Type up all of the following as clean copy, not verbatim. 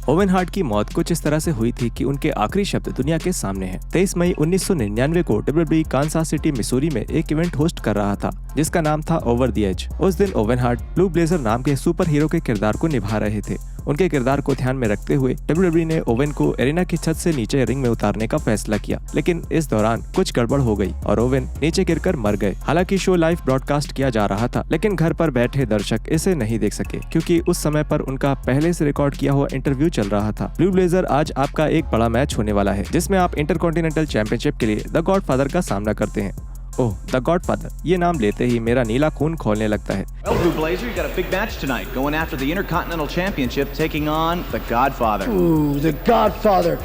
Oven heart की मौत कुछ इस तरह से हुई थी कि उनके आखिरी शब्द दुनिया के सामने हैं। 23 मई 1999 को WWE कांसास सिटी मिसूरी में एक इवेंट होस्ट कर रहा था जिसका नाम था ओवर द एज। उस दिन ओवेन हार्ट ब्लू ब्लेजर नाम के सुपर हीरो के किरदार को निभा रहे थे। उनके किरदार को ध्यान में रखते हुए WWE ने ओवेन को एरिना की छत से नीचे रिंग में उतारने का फैसला किया, लेकिन इस दौरान कुछ गड़बड़ हो गई और ओवेन नीचे गिरकर मर गए। हालांकि शो लाइव ब्रॉडकास्ट किया जा रहा था, लेकिन घर पर बैठे दर्शक इसे नहीं देख सके क्योंकि उस समय पर उनका पहले से रिकॉर्ड किया हुआ इंटरव्यू चल रहा था। ब्लू ब्लेजर, आज आपका एक बड़ा मैच होने वाला है जिसमें आप इंटरकॉन्टिनेंटल चैंपियनशिप के लिए द गॉडफादर का सामना करते हैं। ओह, द गॉडफादर, ये नाम लेते ही मेरा नीला खून खौलने लगता है। Well, Blue Blazer, you got a big match tonight, going after the Intercontinental Championship, taking on the Godfather. Ooh, the Godfather.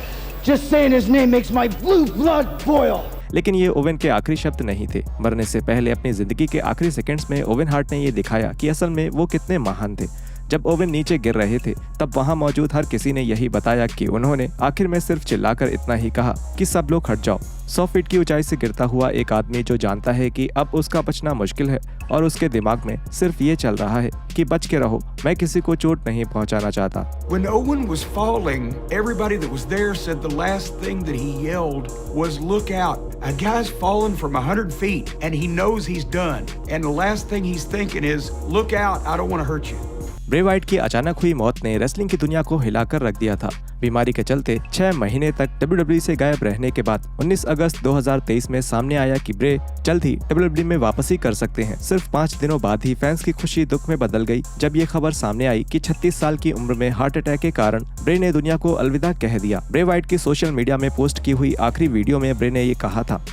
Just saying his name makes my blue blood boil. लेकिन ये oven के आखिरी शब्द नहीं थे। मरने से पहले अपनी जिंदगी के आखिरी सेकंड्स में ओवेन हार्ट ने ये दिखाया कि असल में वो कितने महान थे। जब ओवेन नीचे गिर रहे थे तब वहां मौजूद हर किसी ने यही बताया कि उन्होंने आखिर में सिर्फ चिल्लाकर इतना ही कहा कि सब लोग हट जाओ। 100 फीट की ऊंचाई से गिरता हुआ एक आदमी जो जानता है कि अब उसका बचना मुश्किल है और उसके दिमाग में सिर्फ ये चल रहा है कि बच के रहो, मैं किसी को चोट नहीं पहुंचाना चाहता। When Owen was falling, everybody that was there said the last thing that he yelled was "Look out! A guy's fallen from 100 feet and he knows he's done. And the last thing he's thinking is, look out! I don't want to hurt you." Bray Wyatt की अचानक हुई मौत ने wrestling की दुनिया को हिलाकर रख दिया था। बीमारी के चलते 6 महीने तक WWE से गायब रहने के बाद 19 अगस्त 2023 में सामने आया कि ब्रे जल्द ही WWE में वापसी कर सकते हैं। सिर्फ 5 दिनों बाद ही फैंस की खुशी दुख में बदल गई जब ये खबर सामने आई कि 36 साल की उम्र में हार्ट अटैक के कारण ब्रे ने दुनिया को अलविदा कह दिया। ब्रे वाइट की सोशल मीडिया में पोस्ट की हुई आखिरी वीडियो में ब्रे ने ये कहा था,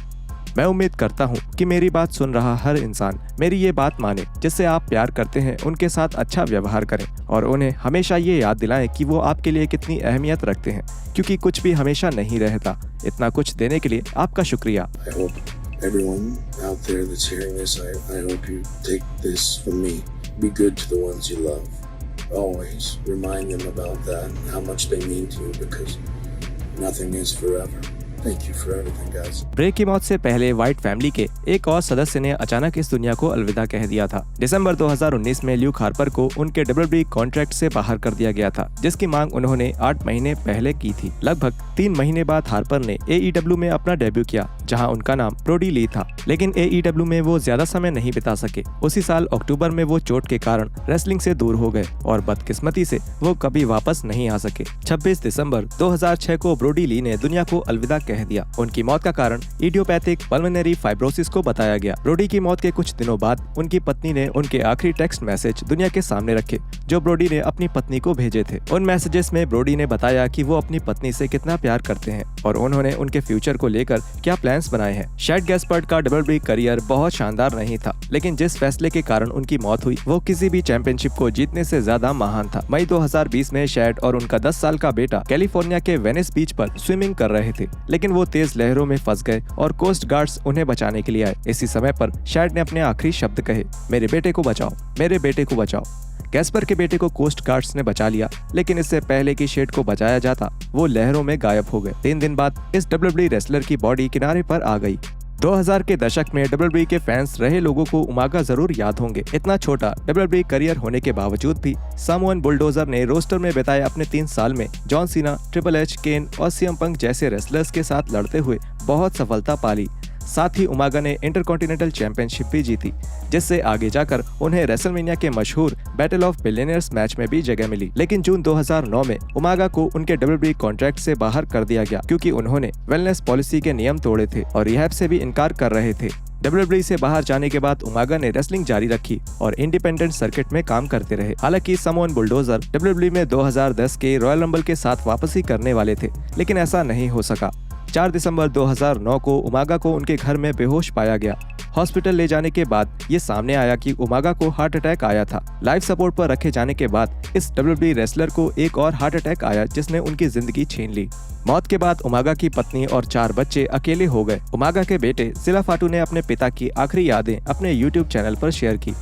मैं उम्मीद करता हूँ कि मेरी बात सुन रहा हर इंसान मेरी ये बात माने, जिससे आप प्यार करते हैं उनके साथ अच्छा व्यवहार करें और उन्हें हमेशा ये याद दिलाएं कि वो आपके लिए कितनी अहमियत रखते हैं, क्योंकि कुछ भी हमेशा नहीं रहता। इतना कुछ देने के लिए आपका शुक्रिया। Everyone out there that's hearing this, I hope you take this from me. Be good to the ones you love. Always remind them about that and how much they mean to you, because nothing is forever. Thank you for everything, guys. ब्रे की मौत से पहले white family के एक और सदस्य ने अचानक इस दुनिया को अलविदा कह दिया था। दिसंबर 2019 में ल्यूक हार्पर को उनके WWE कॉन्ट्रैक्ट से बाहर कर दिया गया था, जिसकी मांग उन्होंने 8 महीने पहले की थी। लगभग 3 महीने बाद हार्पर ने AEW में अपना डेब्यू किया, जहां उनका नाम ब्रोडी ली था, लेकिन AEW में वो ज्यादा समय नहीं बिता सके। उसी साल अक्टूबर में वो चोट के कारण रेसलिंग से दूर हो गए और बदकिस्मती से वो कभी वापस नहीं आ सके। 26 दिसंबर 2006 को ब्रोडी ली ने दुनिया को अलविदा कह दिया। उनकी मौत का कारण इडियोपैथिक पल्मोनरी फाइब्रोसिस को बताया गया। ब्रोडी की मौत के कुछ दिनों बाद उनकी पत्नी ने उनके आखिरी टेक्स्ट मैसेज दुनिया के सामने रखे, जो ब्रोडी ने अपनी पत्नी को भेजे थे। उन मैसेजेस में ब्रोडी ने बताया कि वो अपनी पत्नी से कितना प्यार करते हैं और उन्होंने उनके फ्यूचर को लेकर क्या प्लान्स बनाए हैं। शैड गैस्पर्ड का WWE करियर बहुत शानदार नहीं था, लेकिन जिस फैसले के कारण उनकी मौत हुई वो किसी भी चैंपियनशिप को जीतने से ज्यादा महान था। मई 2020 में शैड और उनका 10 साल का बेटा कैलिफोर्निया के वेनिस बीच पर स्विमिंग कर रहे थे, लेकिन वो तेज लहरों में फंस गए और कोस्ट गार्ड्स उन्हें बचाने के लिए आए। इसी समय पर शैड ने अपने आखिरी शब्द कहे, मेरे बेटे को बचाओ, मेरे बेटे को बचाओ। गैस्पर के बेटे को कोस्ट गार्ड्स ने बचा लिया, लेकिन इससे पहले कि शेड को बचाया जाता वो लहरों में गायब हो गए। 3 दिन बाद इस WWE रेसलर की बॉडी किनारे पर आ गई। 2000 के दशक में WWE के फैंस रहे लोगों को उमागा जरूर याद होंगे। इतना छोटा WWE करियर होने के बावजूद भी सामोअन बुलडोजर ने रोस्टर में बिताए अपने 3 साल में जॉन सीना, ट्रिपल एच, केन और सीएम पंक जैसे रेसलर्स के साथ लड़ते हुए बहुत सफलता पाली। साथ ही उमागा ने इंटरकॉन्टिनेंटल चैंपियनशिप भी जीती, जिससे आगे जाकर उन्हें रेसलमेनिया के मशहूर बैटल ऑफ बिलियनियर्स मैच में भी जगह मिली। लेकिन जून 2009 में उमागा को उनके WWE कॉन्ट्रैक्ट से बाहर कर दिया गया, क्योंकि उन्होंने वेलनेस पॉलिसी के नियम तोड़े थे और रिहैब से भी इनकार कर रहे थे। WWE से बाहर जाने के बाद उमागा ने रेसलिंग जारी रखी और इंडिपेंडेंट सर्किट में काम करते रहे। हालांकि सामोअन बुलडोजर WWE में 2010 के रॉयल रंबल के साथ वापसी करने वाले थे, लेकिन ऐसा नहीं हो सका। 4 दिसंबर 2009 को उमागा को उनके घर में बेहोश पाया गया। हॉस्पिटल ले जाने के बाद ये सामने आया कि उमागा को हार्ट अटैक आया था। लाइफ सपोर्ट पर रखे जाने के बाद इस WWE रेसलर को एक और हार्ट अटैक आया, जिसने उनकी जिंदगी छीन ली। मौत के बाद उमागा की पत्नी और 4 बच्चे अकेले हो गए। उमागा के बेटे सिला फाटू ने अपने पिता की आखिरी यादें अपने YouTube चैनल पर शेयर की।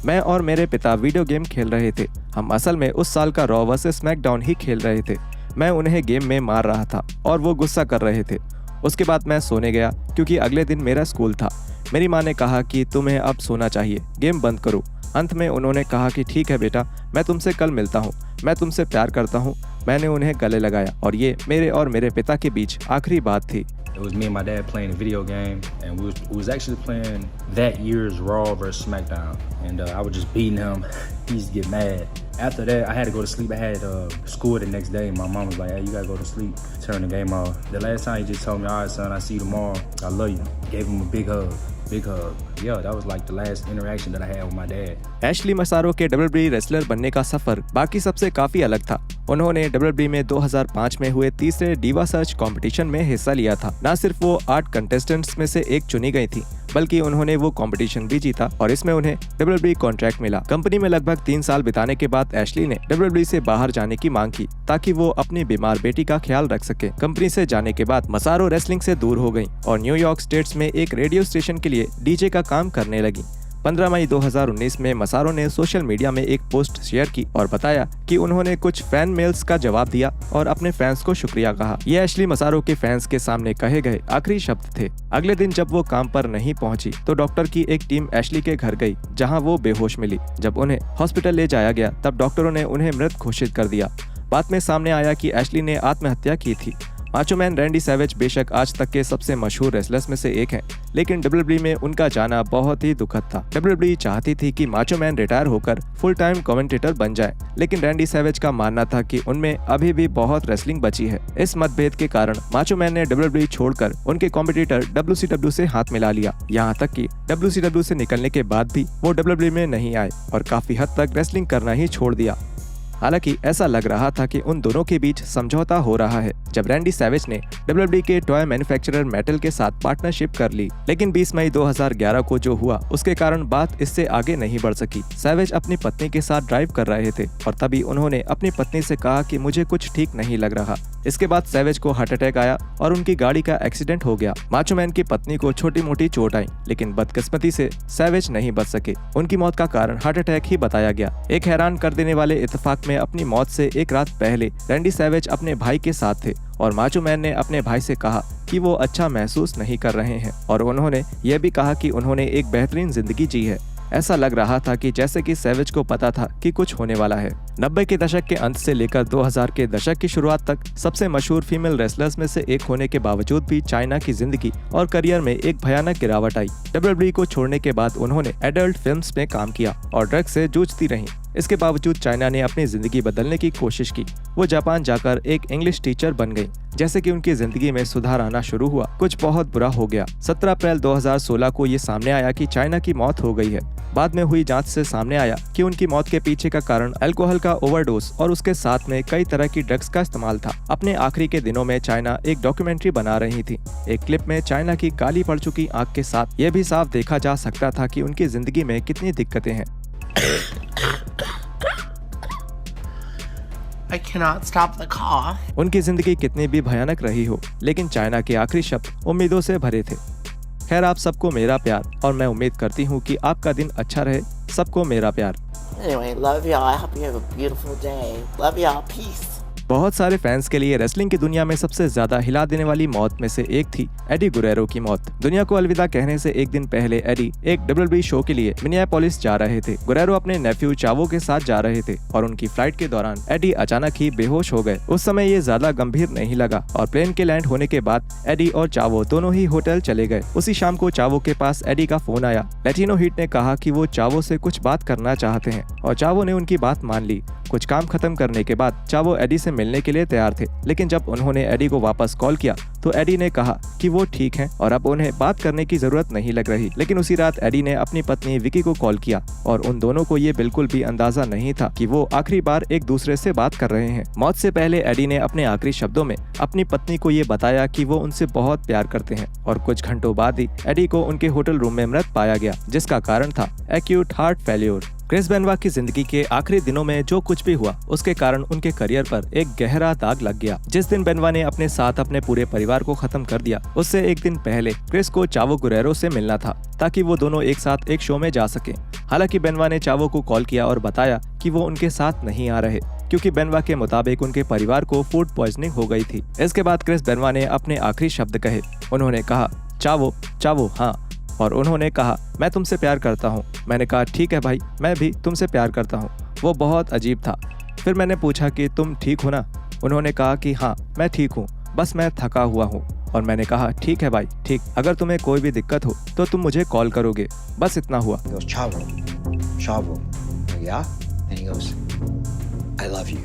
मैं और मेरे पिता वीडियो गेम खेल रहे थे। हम असल में उस साल का रॉ वर्सेस स्मैकडाउन ही खेल रहे थे। मैं उन्हें गेम में मार रहा था और वो गुस्सा कर रहे थे। उसके बाद मैं सोने गया, क्योंकि अगले दिन मेरा स्कूल था। मेरी माँ ने कहा कि तुम्हें अब सोना चाहिए, गेम बंद करो। अंत में उन्होंने कहा कि ठीक है बेटा, मैं तुमसे कल मिलता हूँ, मैं तुमसे प्यार करता हूँ, मैंने उन्हें गले लगाया और ये मेरे और मेरे पिता के बीच आखिरी बात थी। It was me and my dad playing a video game, and we was actually playing that year's Raw versus SmackDown, and I was just beating him. He used to get mad. After that, I had to go to sleep. I had school the next day. My mom was like, "Hey, you gotta go to sleep. Turn the game off." The last time he just told me, "All right, son, I'll see you tomorrow. I love you." Gave him a big hug. Yeah, that was like the last interaction that I had with my dad. Ashley Massaro के WWE wrestler बनने का सफर बाकी सबसे काफी अलग था। उन्होंने WWE में 2005 में हुए तीसरे डीवा सर्च कंपटीशन में हिस्सा लिया था। न सिर्फ वो 8 कंटेस्टेंट्स में से एक चुनी गई थी, बल्कि उन्होंने वो कंपटीशन भी जीता और इसमें उन्हें WWE कॉन्ट्रैक्ट मिला। कंपनी में लगभग 3 साल बिताने के बाद एशली ने WWE से बाहर जाने की मांग की ताकि वो अपनी बीमार बेटी का ख्याल रख सके। कंपनी से जाने के बाद मसारो रेसलिंग से दूर हो गयी और न्यूयॉर्क स्टेट्स में एक रेडियो स्टेशन के लिए डीजे का काम करने लगी। 15 मई 2019 में मसारो ने सोशल मीडिया में एक पोस्ट शेयर की और बताया कि उन्होंने कुछ फैन मेल्स का जवाब दिया और अपने फैंस को शुक्रिया कहा। ये एशली मसारो के फैंस के सामने कहे गए आखिरी शब्द थे। अगले दिन जब वो काम पर नहीं पहुंची तो डॉक्टर की एक टीम एशली के घर गई, जहां वो बेहोश मिली। जब उन्हें हॉस्पिटल ले जाया गया तब डॉक्टरों ने उन्हें मृत घोषित कर दिया। बाद में सामने आया कि एशली ने आत्महत्या की थी। माचो मैन रैंडी सैवेज बेशक आज तक के सबसे मशहूर रेसलर्स में से एक हैं, लेकिन WWE में उनका जाना बहुत ही दुखद था। WWE चाहती थी कि माचो मैन रिटायर होकर फुल टाइम कमेंटेटर बन जाए, लेकिन रैंडी सैवेज का मानना था कि उनमें अभी भी बहुत रेसलिंग बची है। इस मतभेद के कारण माचो मैन ने WWE छोड़कर उनके कॉम्पिटिटर WCW से हाथ मिला लिया। यहाँ तक कि WCW से निकलने के बाद भी वो WWE में नहीं आए और काफी हद तक रेसलिंग करना ही छोड़ दिया। हालांकि ऐसा लग रहा था कि उन दोनों के बीच समझौता हो रहा है जब रैंडी सैवेज ने WWE के टॉय मैन्युफैक्चरर मेटल के साथ पार्टनरशिप कर ली। लेकिन 20 मई 2011 को जो हुआ उसके कारण बात इससे आगे नहीं बढ़ सकी। सैवेज अपनी पत्नी के साथ ड्राइव कर रहे थे और तभी उन्होंने अपनी पत्नी से कहा कि मुझे कुछ ठीक नहीं लग रहा। इसके बाद सैवेज को हार्ट अटैक आया और उनकी गाड़ी का एक्सीडेंट हो गया। माचो मैन की पत्नी को छोटी मोटी चोट आई, लेकिन बदकिस्मती से सैवेज नहीं बच सके। उनकी मौत का कारण हार्ट अटैक ही बताया गया। एक हैरान कर देने वाले इत्तेफाक में अपनी मौत से एक रात पहले रैंडी सैवेज अपने भाई के साथ थे और माचो मैन ने अपने भाई से कहा कि वो अच्छा महसूस नहीं कर रहे हैं और उन्होंने यह भी कहा कि उन्होंने एक बेहतरीन जिंदगी जी है। ऐसा लग रहा था कि जैसे कि सैवेज को पता था कि कुछ होने वाला है। 90 के दशक के अंत से लेकर 2000 के दशक की शुरुआत तक सबसे मशहूर फीमेल रेसलर्स में से एक होने के बावजूद भी चाइना की जिंदगी और करियर में एक भयानक गिरावट आई। WWE को छोड़ने के बाद उन्होंने एडल्ट फिल्म्स में काम किया और ड्रग्स से जूझती रहीं। इसके बावजूद चाइना ने अपनी जिंदगी बदलने की कोशिश की। वो जापान जाकर एक इंग्लिश टीचर बन गई। जैसे कि उनकी जिंदगी में सुधार आना शुरू हुआ, कुछ बहुत बुरा हो गया। 17 अप्रैल 2016 को ये सामने आया कि चाइना की मौत हो गई है। बाद में हुई जांच से सामने आया कि उनकी मौत के पीछे का कारण अल्कोहल का ओवरडोज और उसके साथ में कई तरह की ड्रग्स का इस्तेमाल था। अपने आखिरी के दिनों में चाइना एक डॉक्यूमेंट्री बना रही थी। एक क्लिप में चाइना की काली पड़ चुकी आंख के साथ ये भी साफ देखा जा सकता था कि उनकी जिंदगी में कितनी दिक्कतें हैं। I cannot stop the cough. उनकी जिंदगी कितनी भी भयानक रही हो, लेकिन चाइना के आखिरी शब्द उम्मीदों से भरे थे। खैर, आप सबको मेरा प्यार और मैं उम्मीद करती हूँ कि आपका दिन अच्छा रहे। सबको मेरा प्यार। Anyway, love y'all. I hope you have a beautiful day. Love y'all. Peace. बहुत सारे फैंस के लिए रेसलिंग की दुनिया में सबसे ज्यादा हिला देने वाली मौत में से एक थी एडी गुरेरो की मौत। दुनिया को अलविदा कहने से एक दिन पहले एडी एक WWE शो के लिए मिनियापोलिस जा रहे थे। गुरेरो अपने नेफ्यू चावो के साथ जा रहे थे और उनकी फ्लाइट के दौरान एडी अचानक ही बेहोश हो गए। उस समय ये ज्यादा गंभीर नहीं लगा और प्लेन के लैंड होने के बाद एडी और चावो दोनों ही होटल चले गए। उसी शाम को चावो के पास एडी का फोन आया। लैटिनो हीट ने कहा कि वो चावो से कुछ बात करना चाहते हैं और चावो ने उनकी बात मान ली। कुछ काम खत्म करने के बाद चावो एडी से मिलने के लिए तैयार थे, लेकिन जब उन्होंने एडी को वापस कॉल किया तो एडी ने कहा कि वो ठीक हैं और अब उन्हें बात करने की जरूरत नहीं लग रही। लेकिन उसी रात एडी ने अपनी पत्नी विकी को कॉल किया और उन दोनों को ये बिल्कुल भी अंदाजा नहीं था कि वो आखिरी बार एक दूसरे से बात कर रहे हैं। मौत से पहले एडी ने अपने आखिरी शब्दों में अपनी पत्नी को ये बताया कि वो उनसे बहुत प्यार करते हैं और कुछ घंटों बाद ही एडी को उनके होटल रूम में मृत पाया गया, जिसका कारण था एक्यूट हार्ट फेल्योर। क्रिस बेनवा की जिंदगी के आखिरी दिनों में जो कुछ भी हुआ उसके कारण उनके करियर पर एक गहरा दाग लग गया। जिस दिन बेनवा ने अपने साथ अपने पूरे परिवार को खत्म कर दिया, उससे एक दिन पहले क्रिस को चावो गुरेरो से मिलना था ताकि वो दोनों एक साथ एक शो में जा सके। हालांकि बेनवा ने चावो को कॉल किया और बताया कि वो उनके साथ नहीं आ रहे क्योंकि बेनवा के मुताबिक उनके परिवार को फूड पॉइजनिंग हो गई थी। इसके बाद क्रिस बेनवा ने अपने आखिरी शब्द कहे। उन्होंने कहा, चावो चावो हाँ, और उन्होंने कहा, मैं तुमसे प्यार करता हूँ। मैंने कहा, ठीक है भाई, मैं भी तुमसे प्यार करता हूँ। वो बहुत अजीब था। फिर मैंने पूछा कि तुम ठीक हो ना? उन्होंने कहा कि हाँ मैं ठीक हूँ, बस मैं थका हुआ हूँ। और मैंने कहा ठीक है भाई, ठीक, अगर तुम्हें कोई भी दिक्कत हो तो तुम मुझे कॉल करोगे, बस इतना हुआ। He goes, Chavo. I'm like, yeah? And he goes, I love you.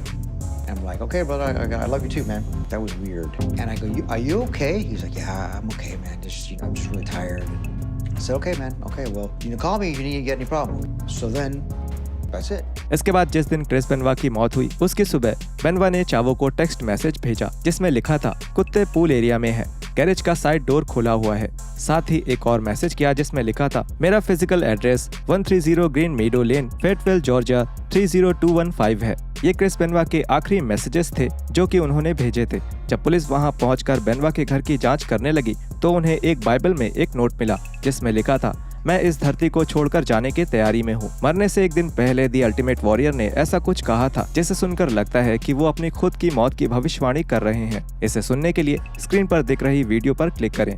And I'm like, okay, brother, I love you too, man. That was weird. And I go, are you okay? He's like, yeah, I'm okay, man. I'm just really tired. I said, okay, man. Okay, well, you can call me if you need to get any problem. So then, that's it. इसके बाद जिस दिन Chris बेनवा की मौत हुई, उसकी सुबह बेनवा ने चावो को टेक्स्ट मैसेज भेजा जिसमें लिखा था, कुत्ते पूल एरिया में है, गैरेज का साइड डोर खुला हुआ है। साथ ही एक और मैसेज किया जिसमें लिखा था, मेरा फिजिकल एड्रेस 130 ग्रीन मेडो लेन, फेटवेल, जॉर्जिया 30215 है। ये क्रिस बेनवा के आखिरी मैसेजेस थे जो कि उन्होंने भेजे थे। जब पुलिस वहां पहुंचकर बेनवा के घर की जांच करने लगी तो उन्हें एक बाइबल में एक नोट मिला जिसमें लिखा था, मैं इस धरती को छोड़कर जाने की तैयारी में हूँ। मरने से एक दिन पहले दी अल्टीमेट वॉरियर ने ऐसा कुछ कहा था जिसे सुनकर लगता है कि वो अपनी खुद की मौत की भविष्यवाणी कर रहे हैं। इसे सुनने के लिए स्क्रीन पर दिख रही वीडियो पर क्लिक करें।